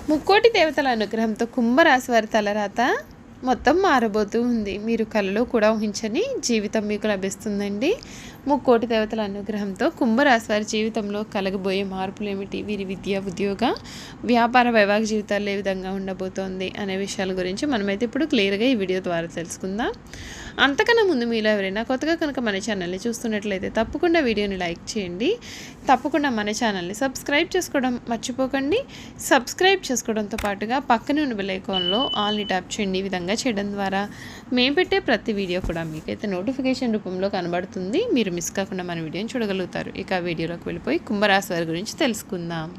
ముక్కోటి దేవతల అనుగ్రహంతో కుంభరాశి వారి తలరాత మొత్తం మారబోతూ ఉంది. మీరు కలలో కూడా ఊహించని జీవితం మీకు లభిస్తుందండి. ముక్కోటి దేవతల అనుగ్రహంతో కుంభరాశి వారి జీవితంలో కలగబోయే మార్పులు ఏమిటి, వీరి విద్య, ఉద్యోగ, వ్యాపార, వైవాహిక జీవితాల్లో ఏ విధంగా ఉండబోతోంది అనే విషయాల గురించి మనమైతే ఇప్పుడు క్లియర్గా ఈ వీడియో ద్వారా తెలుసుకుందాం. అంతకన్నా ముందు మీలో ఎవరైనా కొత్తగా కనుక మన ఛానల్ని చూస్తున్నట్లయితే తప్పకుండా వీడియోని లైక్ చేయండి. తప్పకుండా మన ఛానల్ని సబ్స్క్రైబ్ చేసుకోవడం మర్చిపోకండి. సబ్స్క్రైబ్ చేసుకోవడంతో పాటుగా పక్కనే ఉన్న బెల్ ఐకాన్లో ఆల్ని ట్యాప్ చేయండి. ఈ విధంగా చేయడం ద్వారా మేము పెట్టే ప్రతి వీడియో కూడా మీకైతే నోటిఫికేషన్ రూపంలో కనబడుతుంది. మీరు మిస్ కాకుండా మన వీడియోని చూడగలుగుతారు. ఇక వీడియోలోకి వెళ్ళిపోయి కుంభరాశి వారి గురించి తెలుసుకుందాం.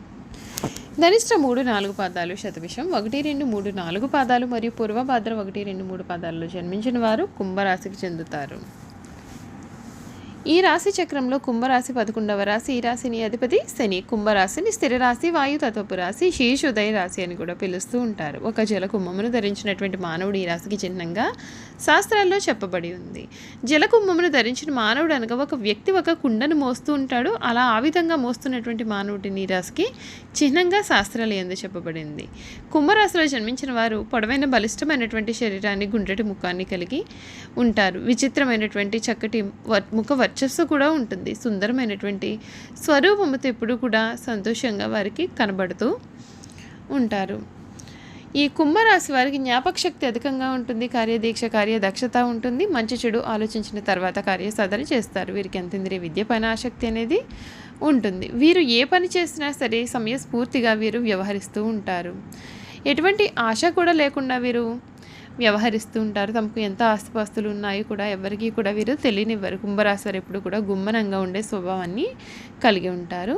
ధనిష్ట 3-4 పాదాలు, శతభిషం 1-2-3-4 పాదాలు మరియు పూర్వభాద్ర 1-2-3 పాదాల్లో జన్మించిన వారు కుంభరాశికి చెందుతారు. ఈ రాశి చక్రంలో కుంభరాశి 11వ రాశి. ఈ రాశిని అధిపతి శని. కుంభరాశిని స్థిర రాశి, వాయు తత్వపు రాశి, శీర్షోదయ రాశి అని కూడా పిలుస్తూ ఉంటారు. ఒక జలకుంభమును ధరించినటువంటి మానవుడు ఈ రాశికి చిహ్నంగా శాస్త్రాల్లో చెప్పబడి ఉంది. జలకుంభమును ధరించిన మానవుడు అనగా ఒక వ్యక్తి ఒక కుండను మోస్తూ ఉంటాడు. అలా ఆ విధంగా మోస్తున్నటువంటి మానవుడిని ఈ రాశికి చిహ్నంగా శాస్త్రాలు ఎందు చెప్పబడింది. కుంభరాశిలో జన్మించిన వారు పొడవైన బలిష్టమైనటువంటి శరీరాన్ని, గుండ్రటి ముఖాన్ని కలిగి ఉంటారు. విచిత్రమైనటువంటి చక్కటి ముఖ వర్చస్సు కూడా ఉంటుంది. సుందరమైనటువంటి స్వరూపముతో ఎప్పుడు కూడా సంతోషంగా వారికి కనబడుతూ ఉంటారు. ఈ కుంభరాశి వారికి జ్ఞాపక శక్తి అధికంగా ఉంటుంది. కార్యదీక్ష, కార్యదక్షత ఉంటుంది. మంచి చెడు ఆలోచించిన తర్వాత కార్యసాధన చేస్తారు. వీరికి అంతేంద్రియ విద్య పైన ఆసక్తి అనేది ఉంటుంది. వీరు ఏ పని చేసినా సరే సమయస్ఫూర్తిగా వీరు వ్యవహరిస్తూ ఉంటారు. ఎటువంటి ఆశ కూడా లేకుండా వీరు వ్యవహరిస్తూ ఉంటారు. తమకు ఎంత ఆస్తిపాస్తులు ఉన్నాయో కూడా ఎవరికి కూడా వీరు తెలియనివ్వరు. కుంభరాశి వారు ఎప్పుడు కూడా గుమ్మనంగా ఉండే స్వభావాన్ని కలిగి ఉంటారు.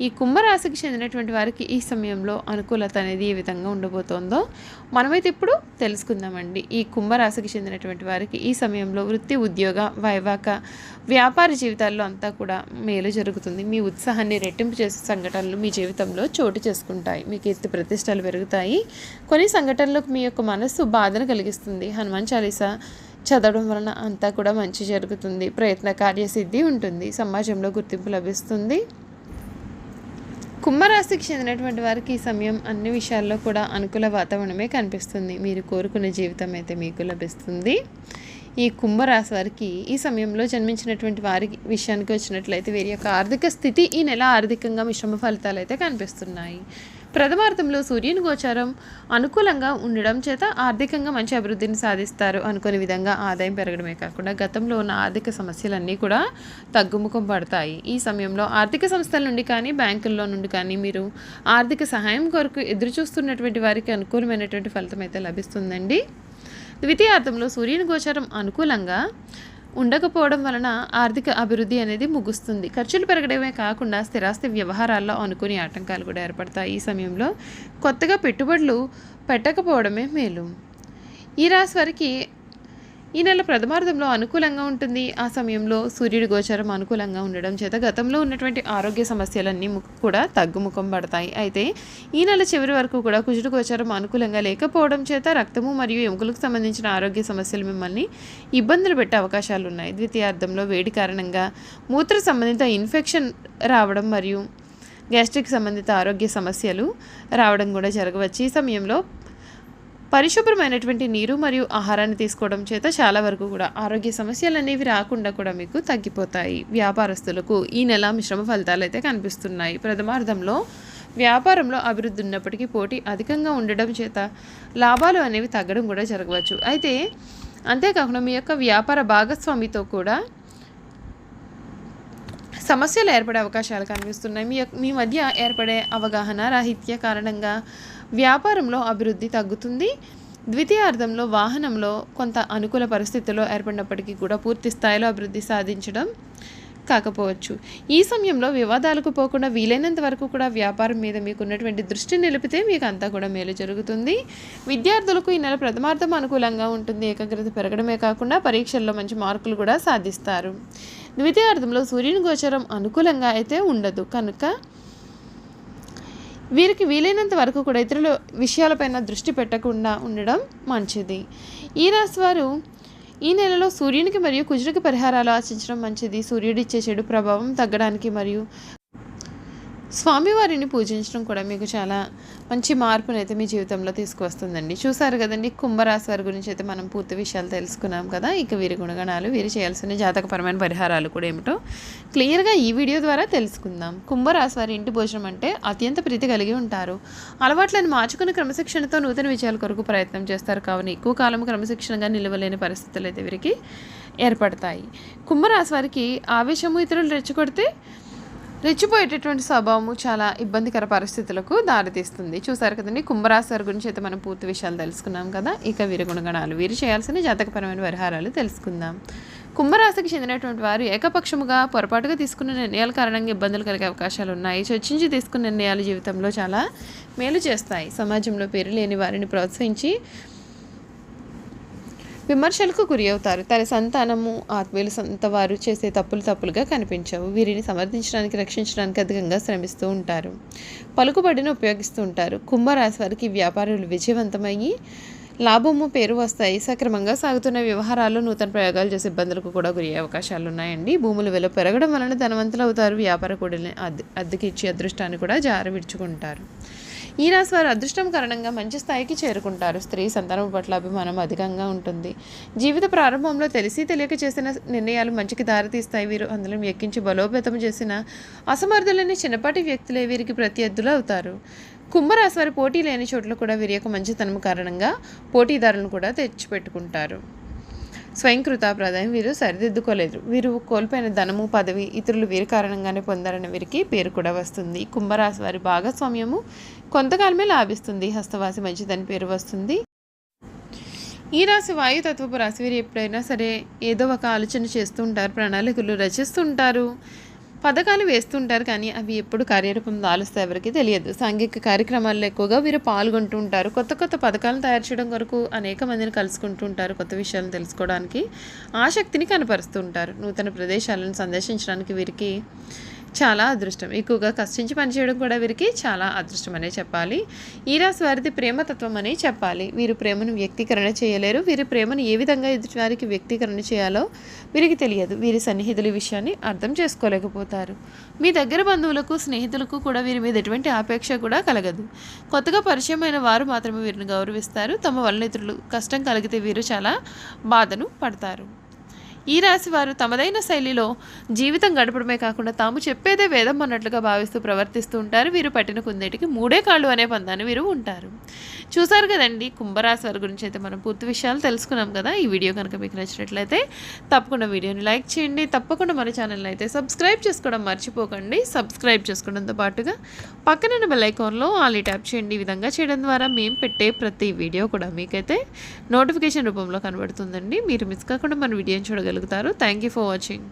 ఈ కుంభరాశికి చెందినటువంటి వారికి ఈ సమయంలో అనుకూలత అనేది ఏ విధంగా ఉండబోతోందో మనమైతే ఇప్పుడు తెలుసుకుందామండి. ఈ కుంభరాశికి చెందినటువంటి వారికి ఈ సమయంలో వృత్తి, ఉద్యోగ, వైవాహిక, వ్యాపార జీవితాల్లో అంతా కూడా మేలు జరుగుతుంది. మీ ఉత్సాహాన్ని రెట్టింపు చేసే సంఘటనలు మీ జీవితంలో చోటు చేసుకుంటాయి. మీ కీర్తి ప్రతిష్టలు పెరుగుతాయి. కొన్ని సంఘటనలకు మీ యొక్క మనస్సు బాధను కలిగిస్తుంది. హనుమాన్ చాలీసా చదవడం వలన అంతా కూడా మంచి జరుగుతుంది. ప్రయత్న కార్యసిద్ధి ఉంటుంది. సమాజంలో గుర్తింపు లభిస్తుంది. కుంభరాశికి చెందినటువంటి వారికి ఈ సమయం అన్ని విషయాల్లో కూడా అనుకూల వాతావరణమే కనిపిస్తుంది. మీరు కోరుకునే జీవితం అయితే మీకు లభిస్తుంది. ఈ కుంభరాశి వారికి ఈ సమయంలో జన్మించినటువంటి వారి విషయానికి వచ్చినట్లయితే వీరి యొక్క ఆర్థిక స్థితి ఈ నెల ఆర్థికంగా మిశ్రమ ఫలితాలు అయితే కనిపిస్తున్నాయి. ప్రథమార్థంలో సూర్యుని గోచారం అనుకూలంగా ఉండడం చేత ఆర్థికంగా మంచి అభివృద్ధిని సాధిస్తారు. అనుకునే విధంగా ఆదాయం పెరగడమే కాకుండా గతంలో ఉన్న ఆర్థిక సమస్యలన్నీ కూడా తగ్గుముఖం పడతాయి. ఈ సమయంలో ఆర్థిక సంస్థల నుండి కానీ బ్యాంకుల్లో నుండి కానీ మీరు ఆర్థిక సహాయం కొరకు ఎదురు చూస్తున్నటువంటి వారికి అనుకూలమైనటువంటి ఫలితం అయితే లభిస్తుందండి. ద్వితీయార్థంలో సూర్యుని గోచారం అనుకూలంగా ఉండకపోవడం వలన ఆర్థిక అభివృద్ధి అనేది ముగుస్తుంది. ఖర్చులు పెరగడమే కాకుండా స్థిరాస్తి వ్యవహారాల్లో అనుకుని ఆటంకాలు కూడా ఏర్పడతాయి. ఈ సమయంలో కొత్తగా పెట్టుబడులు పెట్టకపోవడమే మేలు. ఈ రాశి వారికి ఈ నెల ప్రథమార్థంలో అనుకూలంగా ఉంటుంది. ఆ సమయంలో సూర్యుడి గోచారం అనుకూలంగా ఉండడం చేత గతంలో ఉన్నటువంటి ఆరోగ్య సమస్యలన్నీ కూడా తగ్గుముఖం పడతాయి. అయితే ఈ నెల చివరి వరకు కూడా కుజుడు గోచారం అనుకూలంగా లేకపోవడం చేత రక్తము మరియు ఎముకలకు సంబంధించిన ఆరోగ్య సమస్యలు మిమ్మల్ని ఇబ్బందులు పెట్టే అవకాశాలు ఉన్నాయి. ద్వితీయార్థంలో వేడి కారణంగా మూత్ర సంబంధిత ఇన్ఫెక్షన్ రావడం మరియు గ్యాస్ట్రిక్ సంబంధిత ఆరోగ్య సమస్యలు రావడం కూడా జరగవచ్చు. ఈ సమయంలో పరిశుభ్రమైనటువంటి నీరు మరియు ఆహారాన్ని తీసుకోవడం చేత చాలా వరకు కూడా ఆరోగ్య సమస్యలు అనేవి రాకుండా కూడా మీకు తగ్గిపోతాయి. వ్యాపారస్తులకు ఈ నెల మిశ్రమ ఫలితాలు అయితే కనిపిస్తున్నాయి. ప్రథమార్థంలో వ్యాపారంలో అభివృద్ధి ఉన్నప్పటికీ పోటీ అధికంగా ఉండడం చేత లాభాలు అనేవి తగ్గడం కూడా జరగవచ్చు. అయితే అంతేకాకుండా మీ యొక్క వ్యాపార భాగస్వామితో కూడా సమస్యలు ఏర్పడే అవకాశాలు కనిపిస్తున్నాయి. మీ మధ్య ఏర్పడే అవగాహన రాహిత్య కారణంగా వ్యాపారంలో అభివృద్ధి తగ్గుతుంది. ద్వితీయార్థంలో వాహనంలో కొంత అనుకూల పరిస్థితుల్లో ఏర్పడినప్పటికీ కూడా పూర్తి స్థాయిలో అభివృద్ధి సాధించడం కాకపోవచ్చు. ఈ సమయంలో వివాదాలకు పోకుండా వీలైనంత వరకు కూడా వ్యాపారం మీద మీకు ఉన్నటువంటి దృష్టి నిలిపితే మీకు అంతా కూడా మేలు జరుగుతుంది. విద్యార్థులకు ఈ నెల ప్రథమార్థం అనుకూలంగా ఉంటుంది. ఏకాగ్రత పెరగడమే కాకుండా పరీక్షల్లో మంచి మార్కులు కూడా సాధిస్తారు. ద్వితీయార్థంలో సూర్యుని గోచరం అనుకూలంగా అయితే ఉండదు కనుక వీరికి వీలైనంత వరకు కూడా ఇతరుల విషయాలపైన దృష్టి పెట్టకుండా ఉండడం మంచిది. ఈ రాశి వారు ఈ నెలలో సూర్యునికి మరియు కుజుడికి పరిహారాలు ఆచరించడం మంచిది. సూర్యుడిచ్చే చెడు ప్రభావం తగ్గడానికి మరియు స్వామివారిని పూజించడం కూడా మీకు చాలా మంచి మార్పునైతే మీ జీవితంలో తీసుకువస్తుందండి. చూసారు కదండి, కుంభరాశి వారి గురించి అయితే మనం పూర్తి విషయాలు తెలుసుకున్నాం కదా. ఇక వీరి గుణగణాలు, వీరు చేయాల్సిన జాతకపరమైన పరిహారాలు కూడా ఏమిటో క్లియర్గా ఈ వీడియో ద్వారా తెలుసుకుందాం. కుంభరాశి వారి ఇంటి భోజనం అంటే అత్యంత ప్రీతి కలిగి ఉంటారు. అలవాట్లను మార్చుకుని క్రమశిక్షణతో నూతన విజయాల కొరకు ప్రయత్నం చేస్తారు. కావున ఎక్కువ కాలం క్రమశిక్షణగా నిలవలేని పరిస్థితులు అయితే వీరికి ఏర్పడతాయి. కుంభరాశి వారికి ఆవేశము ఇతరులు రెచ్చిపోయేటటువంటి స్వభావము చాలా ఇబ్బందికర పరిస్థితులకు దారితీస్తుంది. చూసారు కదండి, కుంభరాశి వారి గురించి అయితే మనం పూర్తి విషయాలు తెలుసుకున్నాం కదా. ఇక వీరి గుణగణాలు, వీరు చేయాల్సిన జాతకపరమైన పరిహారాలు తెలుసుకుందాం. కుంభరాశికి చెందినటువంటి వారు ఏకపక్షముగా పొరపాటుగా తీసుకున్న నిర్ణయాల కారణంగా ఇబ్బందులు కలిగే అవకాశాలు ఉన్నాయి. చర్చించి తీసుకున్న నిర్ణయాలు జీవితంలో చాలా మేలు చేస్తాయి. సమాజంలో పేరు లేని వారిని ప్రోత్సహించి విమర్శలకు గురి అవుతారు. తన సంతానము, ఆత్మీయులు, సొంత వారు చేసే తప్పులుగా కనిపించవు. వీరిని సమర్థించడానికి, రక్షించడానికి అధికంగా శ్రమిస్తూ ఉంటారు. పలుకుబడిని ఉపయోగిస్తూ ఉంటారు. కుంభరాశి వారికి వ్యాపారాలు విజయవంతమయ్యి లాభము, పేరు వస్తాయి. సక్రమంగా సాగుతున్న వ్యవహారాల్లో నూతన ప్రయోగాలు చేసే ఇబ్బందులకు కూడా గురి అవకాశాలు ఉన్నాయండి. భూముల విలువ పెరగడం వలన ధనవంతులు అవుతారు. వ్యాపార కూడలిని అద్దెకిచ్చి అదృష్టాన్ని కూడా జార విడుచుకుంటారు. ఈ రాశి వారు అదృష్టం కారణంగా మంచి స్థాయికి చేరుకుంటారు. స్త్రీ సంతానం పట్ల అభిమానం అధికంగా ఉంటుంది. జీవిత ప్రారంభంలో తెలిసి తెలియక చేసిన నిర్ణయాలు మంచికి దారితీస్తాయి. వీరు అందులో ఎక్కించి బలోపేతం చేసిన అసమర్థులని చిన్నపాటి వ్యక్తులే వీరికి ప్రత్యర్థులు అవుతారు. కుంభరాశి వారి పోటీ లేని చోట్ల కూడా వీరి యొక్క మంచితనం కారణంగా పోటీదారులను కూడా తెచ్చిపెట్టుకుంటారు. స్వయంకృతాప్రాదాయం వీరు సరిదిద్దుకోలేదు. వీరు కోల్పోయిన ధనము, పదవి ఇతరులు వీరి కారణంగానే పొందారని వీరికి పేరు కూడా వస్తుంది. కుంభరాశి వారి భాగస్వామ్యము కొంతకాలమే లాభిస్తుంది. హస్తవాసి మంచిదని పేరు వస్తుంది. ఈ రాశి వాయుతత్వపు రాశి. వీరు ఎప్పుడైనా సరే ఏదో ఒక ఆలోచన చేస్తూ ఉంటారు, ప్రణాళికలు రచిస్తుంటారు, పథకాలు వేస్తుంటారు. కానీ అవి ఎప్పుడు కార్యరూపం దాలుస్తాయి ఎవరికి తెలియదు. సాంఘిక కార్యక్రమాల్లో ఎక్కువగా వీరు పాల్గొంటూ ఉంటారు. కొత్త పథకాలను తయారు చేయడం కొరకు అనేక మందిని కలుసుకుంటూ ఉంటారు. కొత్త విషయాలను తెలుసుకోవడానికి ఆసక్తిని కనపరుస్తూ ఉంటారు. నూతన ప్రదేశాలను సందర్శించడానికి వీరికి చాలా అదృష్టం. ఎక్కువగా కష్టించి పనిచేయడం కూడా వీరికి చాలా అదృష్టం అనే చెప్పాలి. ఈ రాశి వారిది ప్రేమతత్వం అని చెప్పాలి. వీరు ప్రేమను వ్యక్తీకరణ చేయలేరు. వీరి ప్రేమను ఏ విధంగా ఎదుటివారికి వ్యక్తీకరణ చేయాలో వీరికి తెలియదు. వీరి సన్నిహితుల విషయాన్ని అర్థం చేసుకోలేకపోతారు. మీ దగ్గర బంధువులకు, స్నేహితులకు కూడా వీరి మీద ఎటువంటి ఆపేక్ష కూడా కలగదు. కొత్తగా పరిచయమైన వారు మాత్రమే వీరిని గౌరవిస్తారు. తమ వలన ఇతరులు కష్టం కలిగితే వీరు చాలా బాధను పడతారు. ఈ రాశి వారు తమదైన శైలిలో జీవితం గడపడమే కాకుండా తాము చెప్పేదే వేదం అన్నట్లుగా భావిస్తూ ప్రవర్తిస్తూ ఉంటారు. వీరు పట్టిన కుందేటికి మూడే కాళ్ళు అనే పందాన్ని వీరు ఉంటారు. చూసారు కదండి, కుంభరాశి వారి గురించి అయితే మనం పూర్తి విషయాలు తెలుసుకున్నాం కదా. ఈ వీడియో కనుక మీకు నచ్చినట్లయితే తప్పకుండా వీడియోని లైక్ చేయండి. తప్పకుండా మన ఛానల్ని అయితే సబ్స్క్రైబ్ చేసుకోవడం మర్చిపోకండి. సబ్స్క్రైబ్ చేసుకోవడంతో పాటుగా పక్కన బెల్ ఐకాన్లో ఆల్ ట్యాప్ చేయండి. ఈ విధంగా చేయడం ద్వారా మేము పెట్టే ప్రతి వీడియో కూడా మీకైతే నోటిఫికేషన్ రూపంలో కనబడుతుందండి. మీరు మిస్ కాకుండా మన వీడియోని చూడగలుగుతారు. Thank you for watching.